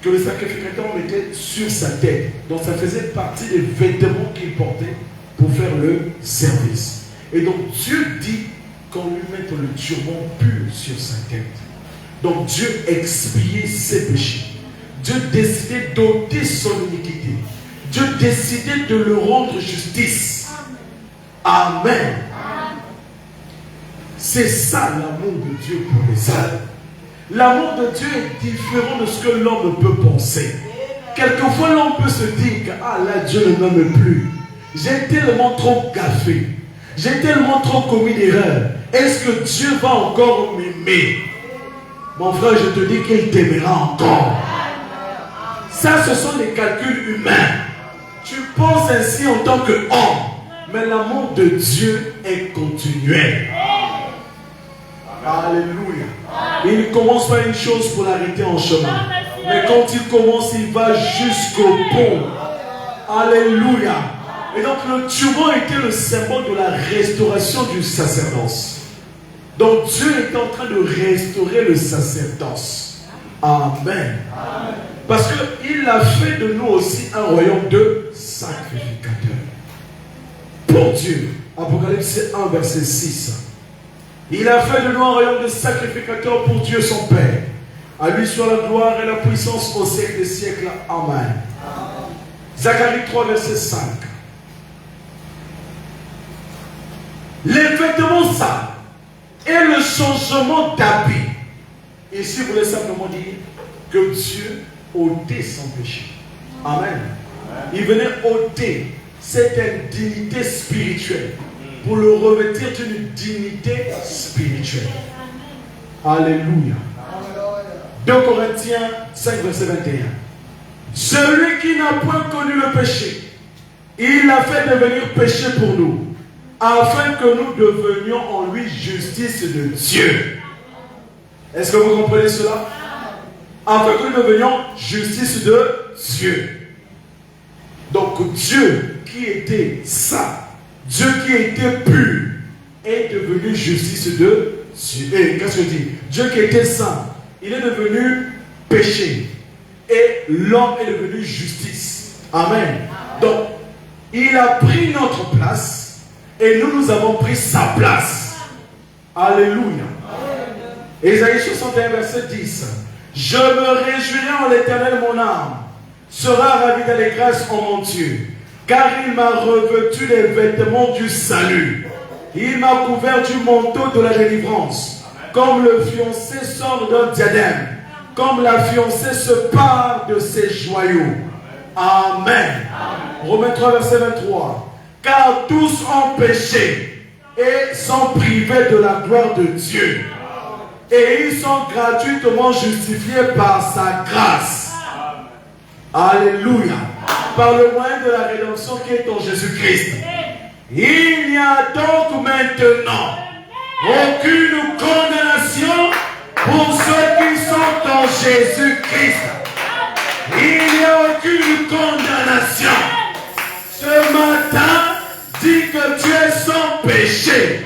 Que le sacrificateur mettait sur sa tête. Donc ça faisait partie des vêtements qu'il portait pour faire le service. Et donc Dieu dit qu'on lui mette le turban pur sur sa tête. Donc Dieu expiait ses péchés. Dieu décidait d'ôter son iniquité. Dieu décidait de le rendre justice. Amen. C'est ça l'amour de Dieu pour les âmes. L'amour de Dieu est différent de ce que l'homme peut penser. Quelquefois l'homme peut se dire que ah là Dieu ne m'aime plus. J'ai tellement trop gaffé. J'ai tellement trop commis d'erreurs. Est-ce que Dieu va encore m'aimer? Mon frère, je te dis qu'il t'aimera encore. Ça, ce sont des calculs humains. Tu penses ainsi en tant qu'homme. Mais l'amour de Dieu est continuel. Alléluia. Il ne commence pas une chose pour l'arrêter en chemin. Mais quand il commence, il va jusqu'au bout. Alléluia. Et donc le turban était le symbole de la restauration du sacerdoce. Donc Dieu est en train de restaurer le sacerdoce. Amen. Parce qu'il a fait de nous aussi un royaume de sacrificateurs. Pour Dieu. Apocalypse 1, verset 6. Il a fait de nous un royaume de sacrificateurs pour Dieu son Père. À lui soit la gloire et la puissance au siècle des siècles. Amen. Zacharie 3, verset 5. Les vêtements sales et le changement d'habit. Ici, vous voulez simplement dire que Dieu ôtait son péché. Amen. Il venait ôter cette indignité spirituelle pour le revêtir d'une dignité spirituelle. Alléluia. 2 Corinthiens 5, verset 21. Celui qui n'a point connu le péché, il l'a fait devenir péché pour nous, afin que nous devenions en lui justice de Dieu. Est-ce que vous comprenez cela? Afin que nous devenions justice de Dieu. Donc Dieu qui était saint, Dieu qui était pur, est devenu justice de Dieu. Et qu'est-ce que je dis? Dieu qui était saint, il est devenu péché. Et l'homme est devenu justice. Amen. Donc, il a pris notre place et nous avons pris sa place. Alléluia. Ésaïe 61, verset 10. Je me réjouirai en l'Éternel, mon âme sera ravie d'allégresse en mon Dieu, car il m'a revêtu les vêtements du salut. Il m'a couvert du manteau de la délivrance, comme le fiancé sort d'un diadème, comme la fiancée se pare de ses joyaux. Amen. Romains 3, verset 23. Car tous ont péché et sont privés de la gloire de Dieu. Et ils sont gratuitement justifiés par sa grâce. Alléluia. Par le moyen de la rédemption qui est en Jésus-Christ. Il n'y a donc maintenant aucune condamnation pour ceux qui sont en Jésus-Christ. Il n'y a aucune condamnation. Ce matin, dis que tu es sans péché.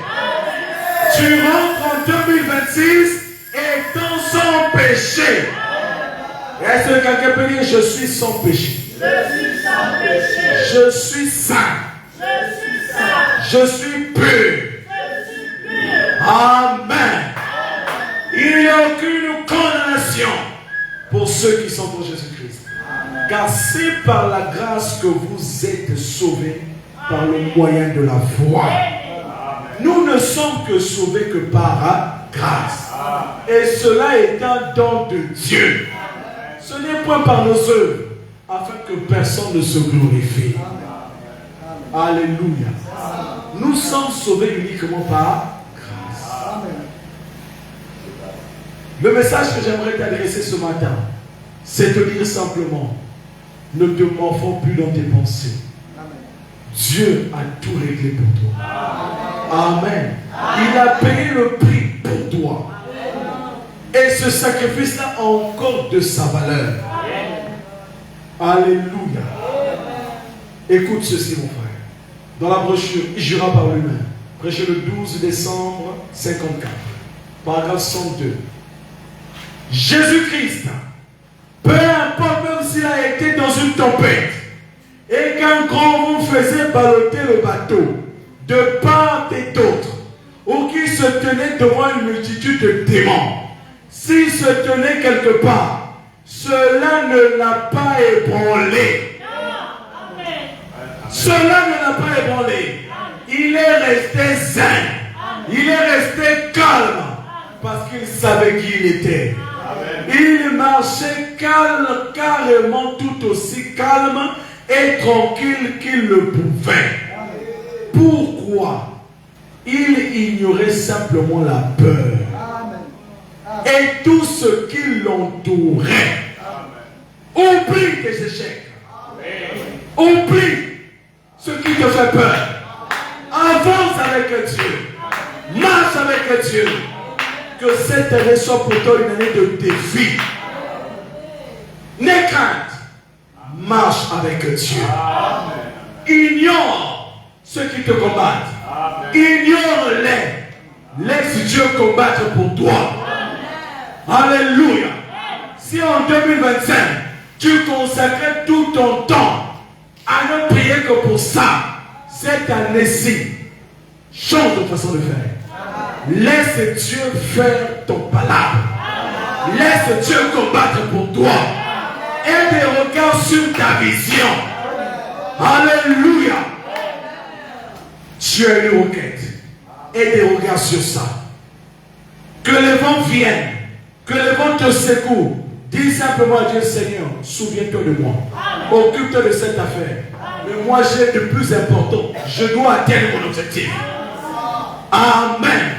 Tu rentres en 2026 étant sans péché. Est-ce que quelqu'un peut dire je suis sans péché? Je suis sans péché. Je suis saint. Je suis saint. Je suis pur. Je suis pur. Amen. Il n'y a aucune condamnation pour ceux qui sont en Jésus-Christ. Car c'est par la grâce que vous êtes sauvés par le moyen de la foi. Nous ne sommes que sauvés que par grâce. Et cela est un don de Dieu. Ce n'est point par nos œuvres, afin que personne ne se glorifie. Alléluia. Nous sommes sauvés uniquement par grâce. Le message que j'aimerais t'adresser ce matin, c'est de dire simplement, ne te morfonds plus dans tes pensées. Dieu a tout réglé pour toi. Amen. Il a payé le prix pour toi. Et ce sacrifice-là a encore de sa valeur. Alléluia. Écoute ceci, mon frère. Dans la brochure, il jura par lui-même. Prêché le 12 décembre 54. Paragraphe 102. Jésus-Christ, peu importe même s'il a été dans une tempête et qu'un grand vent faisait balloter le bateau de part et d'autre, ou qu'il se tenait devant une multitude de démons, s'il se tenait quelque part, cela ne l'a pas ébranlé. Cela ne l'a pas ébranlé. Il est resté zen. Il est resté calme parce qu'il savait qui il était. Il marchait calme, carrément tout aussi calme et tranquille qu'il le pouvait. Pourquoi? Il ignorait simplement la peur et tout ce qui l'entourait. Oublie tes échecs. Oublie ce qui te fait peur. Avance avec Dieu. Marche avec Dieu. Que cette année soit pour toi une année de défi. N'aie crainte. Marche avec Dieu. Ignore ceux qui te combattent. Ignore-les. Laisse Dieu combattre pour toi. Alléluia. Si en 2025, tu consacrais tout ton temps à ne prier que pour ça, cette année-ci, change de façon de faire. Laisse Dieu faire ton palabre. Laisse Dieu combattre pour toi. Et des regards sur ta vision. Alléluia. Tu as une requête. Et des regards sur ça. Que les vents viennent. Que les vents te secouent. Dis simplement à Dieu, Seigneur, souviens-toi de moi. Occupe-toi de cette affaire. Mais moi j'ai de plus important. Je dois atteindre mon objectif. Amen.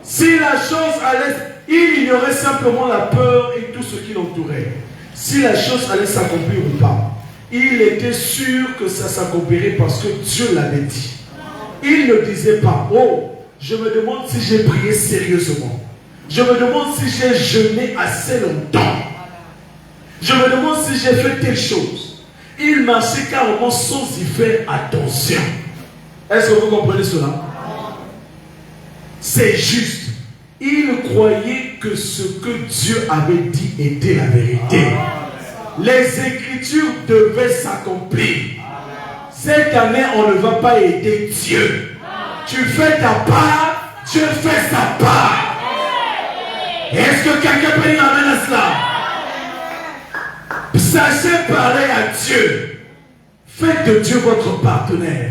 Si la chose allait, il ignorait simplement la peur et tout ce qui l'entourait. Si la chose allait s'accomplir ou pas, il était sûr que ça s'accomplirait parce que Dieu l'avait dit. Il ne disait pas, oh, je me demande si j'ai prié sérieusement. Je me demande si j'ai jeûné assez longtemps. Je me demande si j'ai fait telle chose. Il marchait carrément sans y faire attention. Est-ce que vous comprenez cela? C'est juste. Il croyait que ce que Dieu avait dit était la vérité. Les Écritures devaient s'accomplir. Cette année, on ne va pas aider Dieu. Tu fais ta part, Dieu fait sa part. Est-ce que quelqu'un peut dire amen à cela? Sachez parler à Dieu. Faites de Dieu votre partenaire.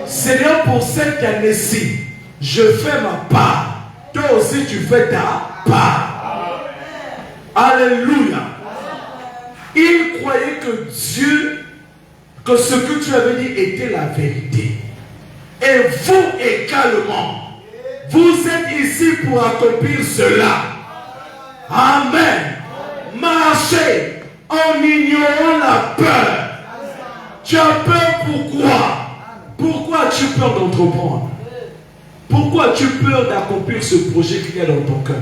Seigneur, pour cette année-ci, je fais ma part. Toi aussi, tu fais ta part. Alléluia. Il croyait que Dieu, que ce que tu avais dit était la vérité. Et vous également, Vous êtes ici pour accomplir cela. Amen. Marchez en ignorant la peur. Tu as peur pourquoi? Pourquoi as-tu peur d'entreprendre? Pourquoi as-tu peur d'accomplir ce projet qu'il y a dans ton cœur?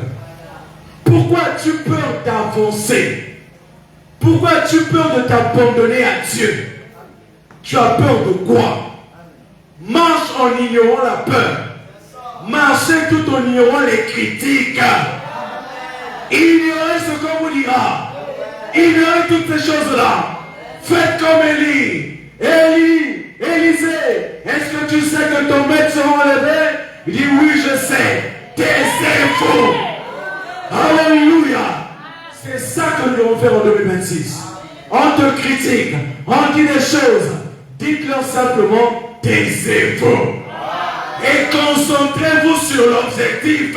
Pourquoi as-tu peur d'avancer? Pourquoi as-tu peur de t'abandonner à Dieu? Tu as peur de quoi? Marche en ignorant la peur. Marchez tout en ignorant les critiques. Ignorez ce qu'on vous dira. Ignorez toutes ces choses-là. Faites comme Élie. Élisée, est-ce que tu sais que ton maître sera enlevé? Il dit oui, je sais. Taisez-vous. Alléluia. C'est ça que nous devons faire en 2026. On te critique, on dit des choses. Dites-leur simplement, taisez-vous. Et concentrez-vous sur l'objectif.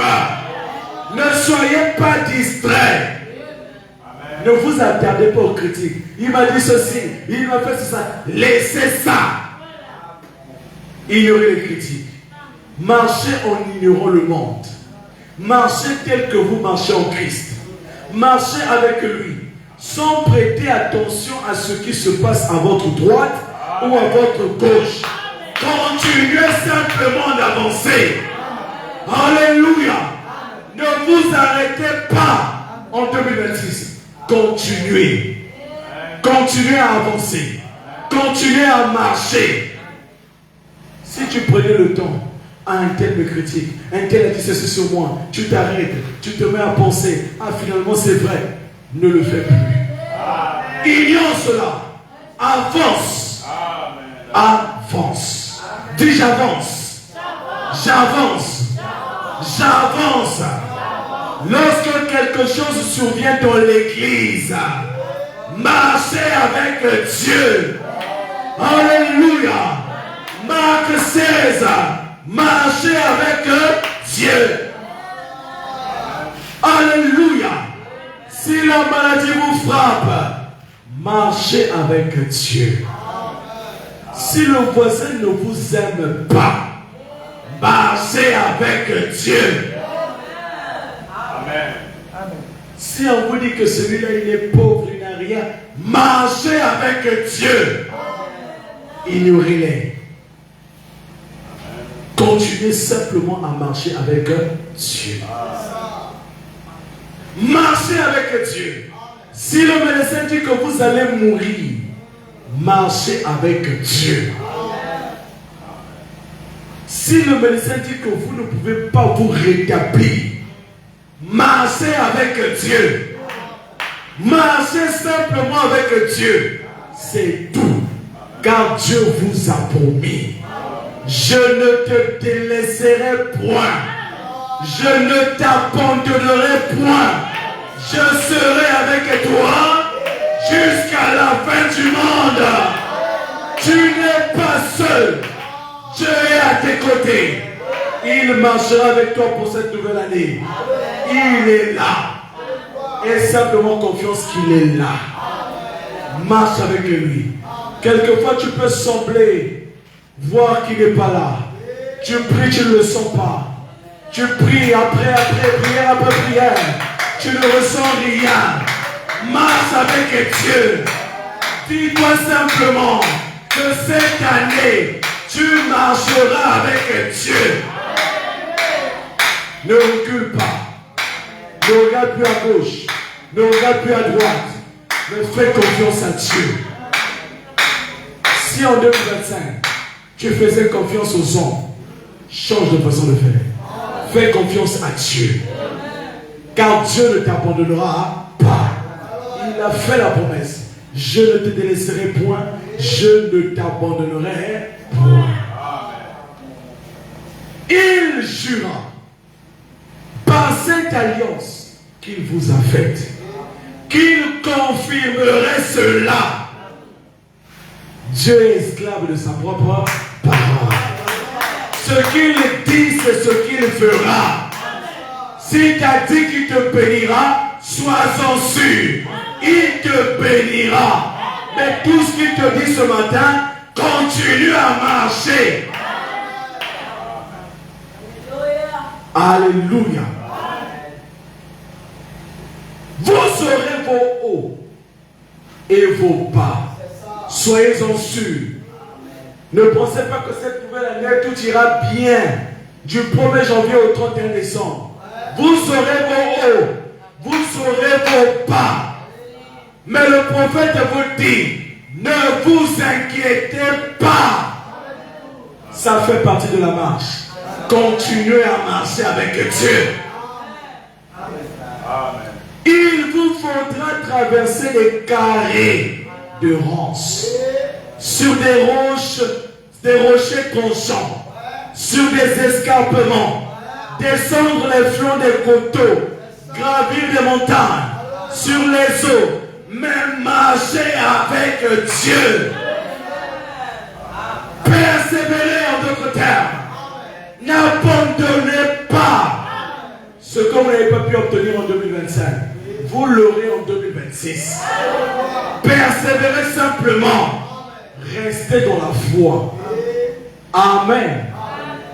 Ne soyez pas distraits. Ne vous attardez pas aux critiques. Il m'a dit ceci, il m'a fait ça. Laissez ça. Ignorez les critiques. Marchez en ignorant le monde. Marchez tel que vous marchez en Christ. Marchez avec lui, sans prêter attention à ce qui se passe à votre droite ou à votre gauche. Continuez simplement d'avancer. Alléluia. Ne vous arrêtez pas en 2026. Continuez. Continuez à avancer. Continuez à marcher. Si tu prenais le temps, un tel me critique, un tel a dit ceci sur moi, tu t'arrêtes, tu te mets à penser, ah finalement c'est vrai, ne le fais plus. Ignore cela. Avance. Avance. Dis j'avance. J'avance. J'avance. Lorsque quelque chose survient dans l'église, marchez avec Dieu. Alléluia. Marc 16. Marchez avec Dieu. Alléluia. Si la maladie vous frappe, marchez avec Dieu. Si le voisin ne vous aime pas, marchez avec Dieu. Amen. Si on vous dit que celui-là il est pauvre, il n'a rien, marchez avec Dieu. Ignorez-les. Continuez simplement à marcher avec Dieu. Marchez avec Dieu. Si le médecin dit que vous allez mourir, marchez avec Dieu. Si le médecin dit que vous ne pouvez pas vous rétablir, marchez avec Dieu. Marchez simplement avec Dieu. C'est tout. Car Dieu vous a promis. Je ne te délaisserai point. Je ne t'abandonnerai point. Je serai avec toi jusqu'à la fin du monde. Tu n'es pas seul. Dieu est à tes côtés. Il marchera avec toi pour cette nouvelle année. Il est là. Aie simplement confiance qu'il est là. Marche avec lui. Quelquefois tu peux sembler voir qu'il n'est pas là. Tu pries, tu ne le sens pas. Tu pries après prière après prière. Tu ne ressens rien. Marche avec Dieu. Dis-toi simplement que cette année, tu marcheras avec Dieu. Ne recule pas. Ne regarde plus à gauche. Ne regarde plus à droite. Mais fais confiance à Dieu. Si en 2025, tu faisais confiance aux hommes, change de façon de faire. Fais confiance à Dieu. Car Dieu ne t'abandonnera pas. Il a fait la promesse. Je ne te délaisserai point. Je ne t'abandonnerai point. Il jura par cette alliance qu'il vous a faite qu'il confirmerait cela. Dieu est esclave de sa propre parole. Ce qu'il dit, c'est ce qu'il fera. S'il t'a dit qu'il te bénira, sois-en sûr. Il te bénira. Mais tout ce qu'il te dit ce matin, continue à marcher. Alléluia. Vous aurez vos hauts et vos bas. Soyez-en sûrs. Ne pensez pas que cette nouvelle année, tout ira bien du 1er janvier au 31 décembre. Vous aurez vos hauts, vous aurez vos bas. Mais le prophète vous dit, ne vous inquiétez pas. Ça fait partie de la marche. Continuez à marcher avec Dieu. Il vous faudra traverser les carrés de ronces, sur des rochers tranchants, sur des escarpements, descendre les flancs des coteaux, gravir des montagnes, sur les eaux, mais marcher avec Dieu. Persévérer en d'autres termes. N'abandonnez pas ce que vous n'avez pas pu obtenir en 2025. Vous l'aurez en 2026. Persévérez simplement. Restez dans la foi. Amen.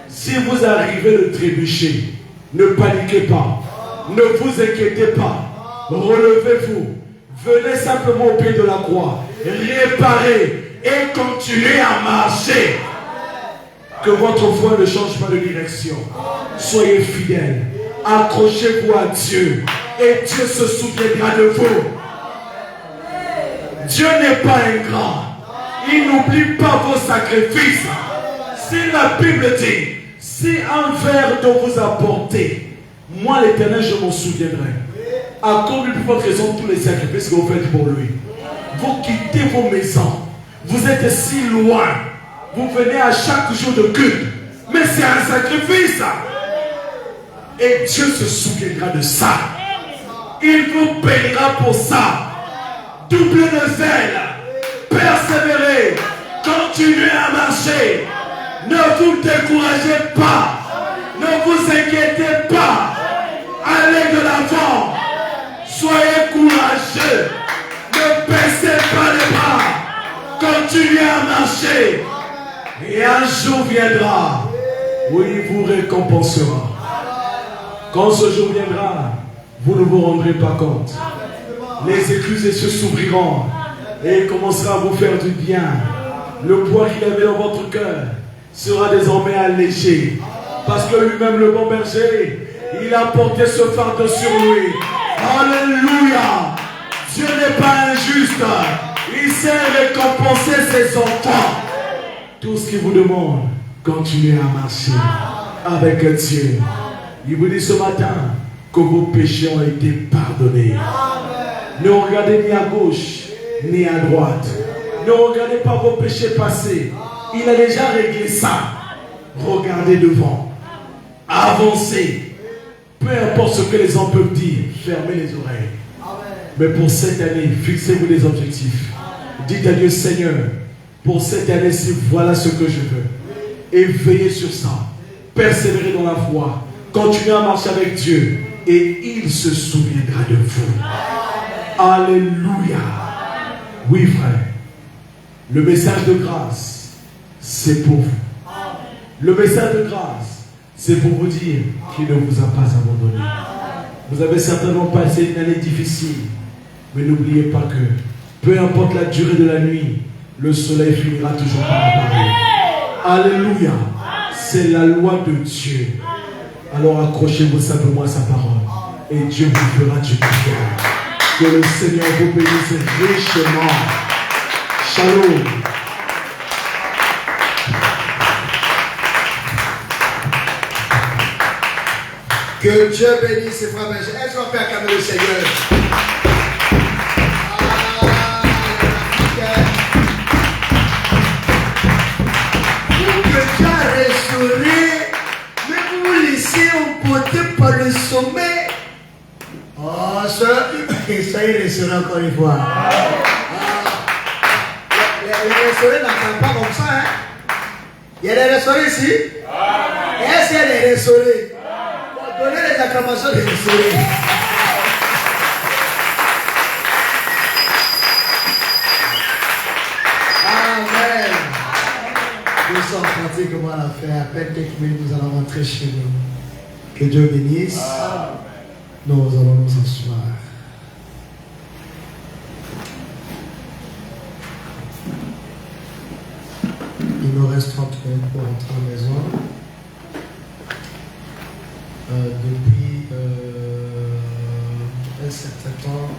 Si vous arrivez de trébucher, ne paniquez pas. Ne vous inquiétez pas. Relevez-vous. Venez simplement au pied de la croix. Réparez et continuez à marcher. Que votre foi ne change pas de direction. Soyez fidèles. Accrochez-vous à Dieu. Et Dieu se souviendra de vous. Dieu n'est pas ingrat. Il n'oublie pas vos sacrifices. Si la Bible dit, si un verre d'eau vous apportez, moi l'Éternel, je m'en souviendrai. À cause de votre raison, tous les sacrifices que vous faites pour lui. Vous quittez vos maisons. Vous êtes si loin. Vous venez à chaque jour de culte. Mais c'est un sacrifice. Et Dieu se souviendra de ça. Il vous payera pour ça. Doublez de zèle. Persévérez. Continuez à marcher. Ne vous découragez pas. Ne vous inquiétez pas. Allez de l'avant. Soyez courageux. Ne baissez pas les bras. Continuez à marcher. Et un jour viendra où il vous récompensera. Quand ce jour viendra, vous ne vous rendrez pas compte. Les écluses des cieux s'ouvriront et il commencera à vous faire du bien. Le poids qu'il avait dans votre cœur sera désormais allégé. Parce que lui-même, le bon berger, il a porté ce fardeau sur lui. Alléluia! Dieu n'est pas injuste. Il sait récompenser ses enfants. Tout ce qu'il vous demande, continuez à marcher avec Dieu. Il vous dit ce matin que vos péchés ont été pardonnés. Ne regardez ni à gauche ni à droite. Ne regardez pas vos péchés passés. Il a déjà réglé ça. Regardez devant. Avancez. Peu importe ce que les hommes peuvent dire, fermez les oreilles. Mais pour cette année, fixez-vous des objectifs. Dites à Dieu, Seigneur, pour cette année-ci, voilà ce que je veux. Et veillez sur ça. Persévérez dans la foi. Continuez à marcher avec Dieu. Et il se souviendra de vous. Alléluia. Oui, frère. Le message de grâce, c'est pour vous. Le message de grâce, c'est pour vous dire qu'il ne vous a pas abandonné. Vous avez certainement passé une année difficile. Mais n'oubliez pas que, peu importe la durée de la nuit, le soleil finira toujours par apparaître. Alléluia. C'est la loi de Dieu. Alors accrochez-vous simplement à sa parole. Et Dieu vous fera du bien. Que le Seigneur vous bénisse richement. Shalom. Que Dieu bénisse ses frères et sœurs. Est-ce qu'on peut acclamer le Seigneur? Vous que Dieu a restauré, mais vous vous laissez emporter par le sommet. Oh, ça il restaure encore une fois. Les restaurés n'attendent pas comme ça. Hein? Il y a des restaurés ici. Est-ce qu'il y a des restaurés? Donnez les acclamations des restaurés. Amen. Nous sommes pratiquement à la fin. À peine quelques minutes, nous allons rentrer chez nous. Que Dieu bénisse. Nous allons nous asseoir. Il nous reste 30 minutes pour rentrer à la maison. Depuis un certain temps,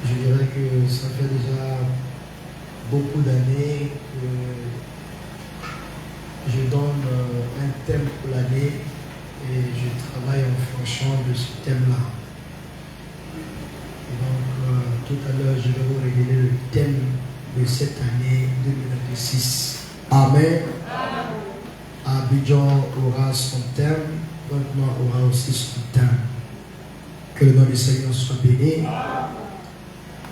je dirais que ça fait déjà beaucoup d'années que je donne un thème pour l'année et je travaille en fonction de ce thème-là. Et donc, tout à l'heure, je vais vous révéler le thème de cette année 2026. Amen. Abidjan aura son thème, maintenant aura aussi son thème. Que le nom du Seigneur soit béni.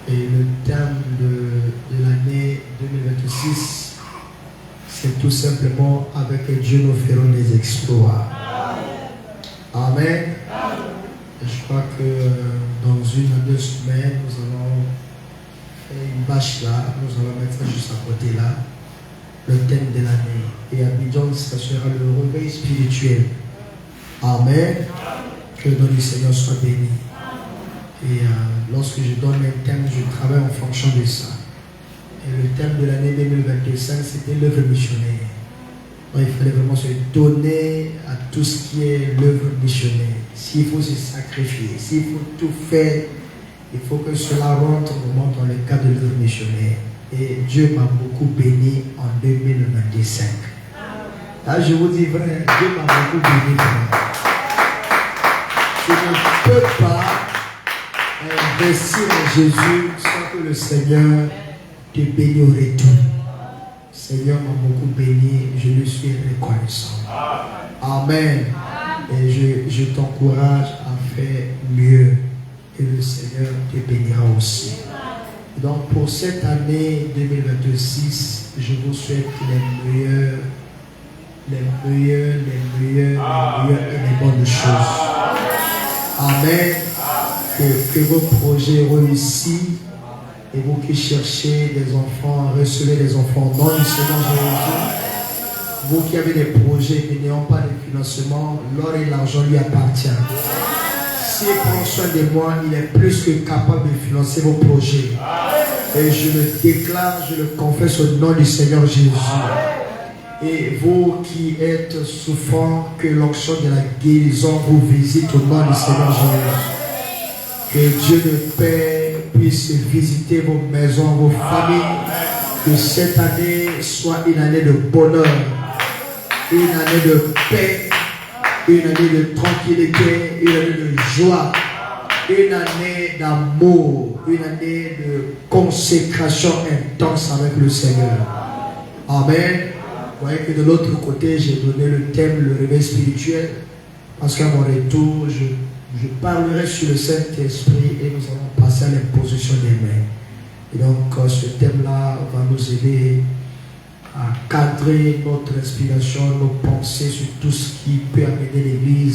Et le thème de l'année 2026, c'est tout simplement avec Dieu nous ferons des exploits. Amen. Et je crois que dans 1 à 2 semaines, nous allons faire une bâche là, nous allons mettre ça juste à côté là, le thème de l'année. Et Abidjan, ça sera le réveil spirituel. Amen. Que le nom du Seigneur soit béni. Et lorsque je donne un thème, je travaille en fonction de ça. Et le thème de l'année 2025, c'était l'œuvre missionnaire. Donc, il fallait vraiment se donner à tout ce qui est l'œuvre missionnaire. S'il faut se sacrifier, s'il faut tout faire, il faut que cela rentre vraiment dans le cadre de l'œuvre missionnaire. Et Dieu m'a beaucoup béni en 2025. Là, je vous dis vrai, Dieu m'a beaucoup béni. Je ne peux pas investir en Jésus sans que le Seigneur te bénisse au retour. Le Seigneur m'a beaucoup béni, je lui suis reconnaissant. Amen. Et je t'encourage à faire mieux. Et le Seigneur te bénira aussi. Donc pour cette année 2026, je vous souhaite les meilleures et les bonnes choses. Amen. Que vos projets réussissent. Et vous qui cherchez des enfants, recevez des enfants dans le Seigneur Jésus. Vous qui avez des projets mais n'ayant pas de financement, l'or et l'argent lui appartiennent. S'il prend soin de moi, il est plus que capable de financer vos projets. Et je le déclare, je le confesse au nom du Seigneur Jésus. Et vous qui êtes souffrants, que l'onction de la guérison vous visite au nom du Seigneur Jésus. Que Dieu le Père puisse visiter vos maisons, vos familles. Que cette année soit une année de bonheur, une année de paix, une année de tranquillité, une année de joie, une année d'amour, une année de consécration intense avec le Seigneur. Amen. Vous voyez que de l'autre côté, j'ai donné le thème, le réveil spirituel, parce qu'à mon retour, je parlerai sur le Saint-Esprit et nous allons passer à l'imposition des mains. Et donc, ce thème-là va nous aider à cadrer notre inspiration, nos pensées sur tout ce qui peut amener l'Église